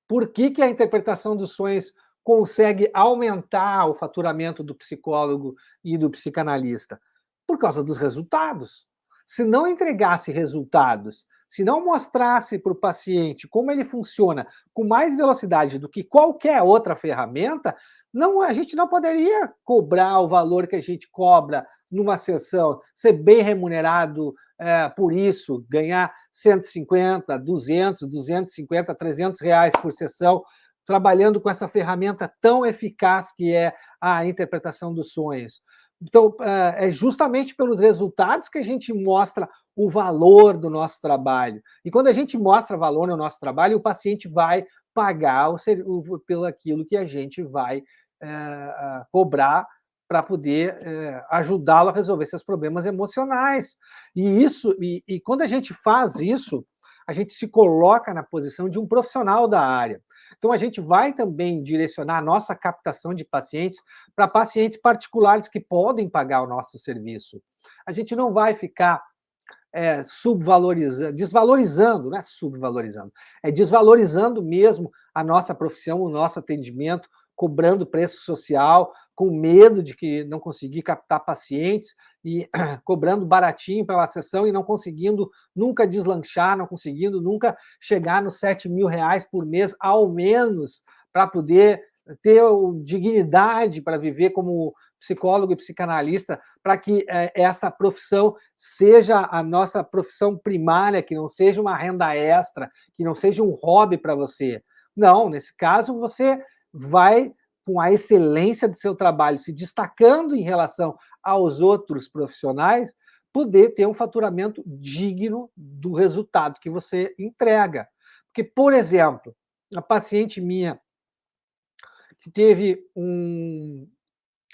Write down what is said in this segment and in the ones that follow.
Por que a interpretação dos sonhos consegue aumentar o faturamento do psicólogo e do psicanalista? Por causa dos resultados. Se não entregasse resultados, se não mostrasse para o paciente como ele funciona com mais velocidade do que qualquer outra ferramenta, a gente não poderia cobrar o valor que a gente cobra numa sessão, ser bem remunerado por isso, ganhar 150, 200, 250, 300 reais por sessão, trabalhando com essa ferramenta tão eficaz que é a interpretação dos sonhos. Então, é justamente pelos resultados que a gente mostra o valor do nosso trabalho. E quando a gente mostra valor no nosso trabalho, o paciente vai pagar pelo aquilo que a gente vai cobrar para poder ajudá-lo a resolver seus problemas emocionais. E quando a gente faz isso, a gente se coloca na posição de um profissional da área. Então, a gente vai também direcionar a nossa captação de pacientes para pacientes particulares que podem pagar o nosso serviço. A gente não vai ficar desvalorizando, não é subvalorizando, é desvalorizando mesmo a nossa profissão, o nosso atendimento, cobrando preço social, com medo de que não conseguir captar pacientes e cobrando baratinho pela sessão e não conseguindo nunca deslanchar, não conseguindo nunca chegar nos 7 mil reais por mês, ao menos, para poder ter dignidade para viver como psicólogo e psicanalista, para que essa profissão seja a nossa profissão primária, que não seja uma renda extra, que não seja um hobby para você. Não, nesse caso, você vai, com a excelência do seu trabalho, se destacando em relação aos outros profissionais, poder ter um faturamento digno do resultado que você entrega. Porque, por exemplo, a paciente minha que teve um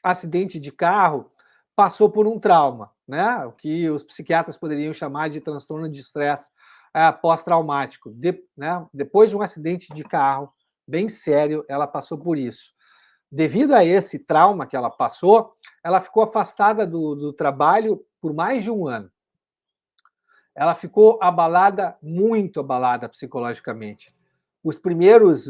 acidente de carro, passou por um trauma, né? O que os psiquiatras poderiam chamar de transtorno de estresse pós-traumático. Depois de um acidente de carro bem sério, ela passou por isso. Devido a esse trauma que ela passou, ela ficou afastada do trabalho por mais de um ano. Ela ficou abalada, muito abalada psicologicamente. Os primeiros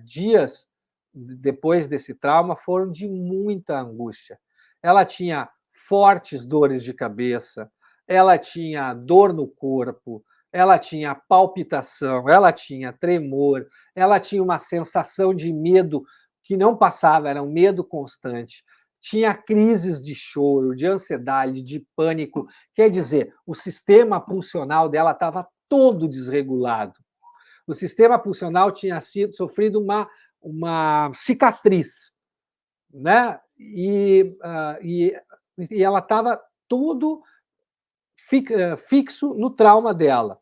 dias depois desse trauma foram de muita angústia. Ela tinha fortes dores de cabeça, ela tinha dor no corpo, ela tinha palpitação, ela tinha tremor, ela tinha uma sensação de medo que não passava, era um medo constante. Tinha crises de choro, de ansiedade, de pânico. Quer dizer, o sistema pulsional dela estava todo desregulado. O sistema pulsional tinha sofrido uma cicatriz, né? E ela estava tudo fixo no trauma dela.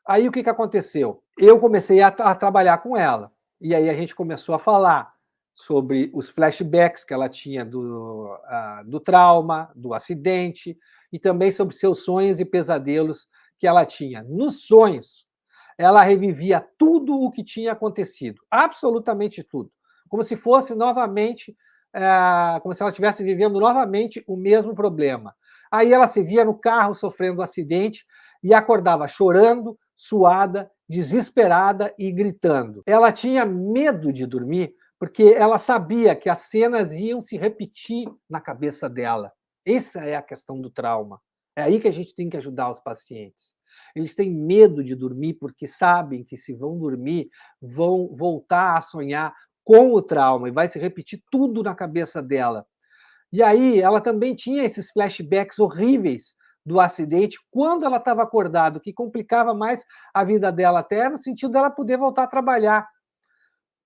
Aí o que aconteceu? Eu comecei a trabalhar com ela, e aí a gente começou a falar sobre os flashbacks que ela tinha do trauma, do acidente, e também sobre seus sonhos e pesadelos que ela tinha. Nos sonhos, ela revivia tudo o que tinha acontecido, absolutamente tudo, como se fosse novamente, como se ela estivesse vivendo novamente o mesmo problema. Aí ela se via no carro sofrendo um acidente e acordava chorando, suada, desesperada e gritando. Ela tinha medo de dormir porque ela sabia que as cenas iam se repetir na cabeça dela. Essa é a questão do trauma. É aí que a gente tem que ajudar os pacientes. Eles têm medo de dormir porque sabem que, se vão dormir, vão voltar a sonhar com o trauma e vai se repetir tudo na cabeça dela. E aí ela também tinha esses flashbacks horríveis do acidente quando ela estava acordada, o que complicava mais a vida dela, até no sentido dela poder voltar a trabalhar.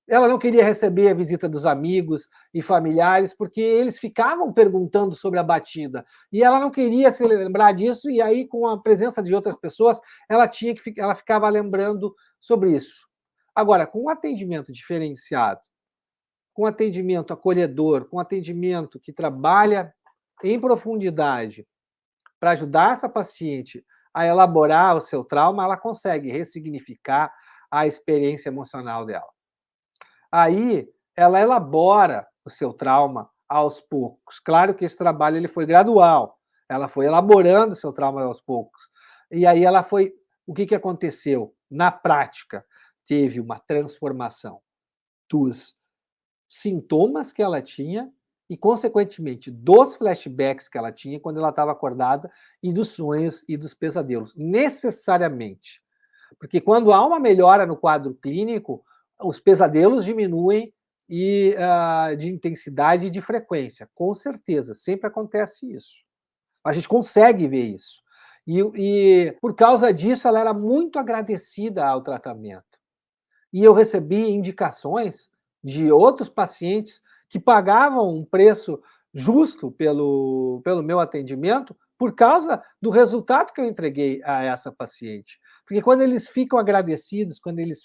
Ela não queria receber a visita dos amigos e familiares, porque eles ficavam perguntando sobre a batida. E ela não queria se lembrar disso, e aí, com a presença de outras pessoas, ela ficava lembrando sobre isso. Agora, com um atendimento diferenciado, com atendimento acolhedor, com atendimento que trabalha em profundidade para ajudar essa paciente a elaborar o seu trauma, ela consegue ressignificar a experiência emocional dela. Aí ela elabora o seu trauma aos poucos. Claro que esse trabalho ele foi gradual, ela foi elaborando o seu trauma aos poucos. E aí ela foi... O que aconteceu? Na prática, teve uma transformação dos sintomas que ela tinha e, consequentemente, dos flashbacks que ela tinha quando ela estava acordada e dos sonhos e dos pesadelos, necessariamente. Porque quando há uma melhora no quadro clínico, os pesadelos diminuem e de intensidade e de frequência, com certeza, sempre acontece isso. A gente consegue ver isso. E por causa disso, ela era muito agradecida ao tratamento. E eu recebi indicações de outros pacientes que pagavam um preço justo pelo meu atendimento por causa do resultado que eu entreguei a essa paciente. Porque quando eles ficam agradecidos, quando eles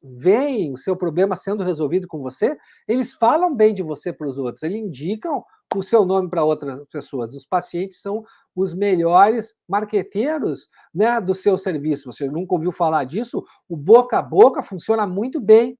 veem o seu problema sendo resolvido com você, eles falam bem de você para os outros, eles indicam o seu nome para outras pessoas. Os pacientes são os melhores marqueteiros, né, do seu serviço. Você nunca ouviu falar disso? O boca a boca funciona muito bem.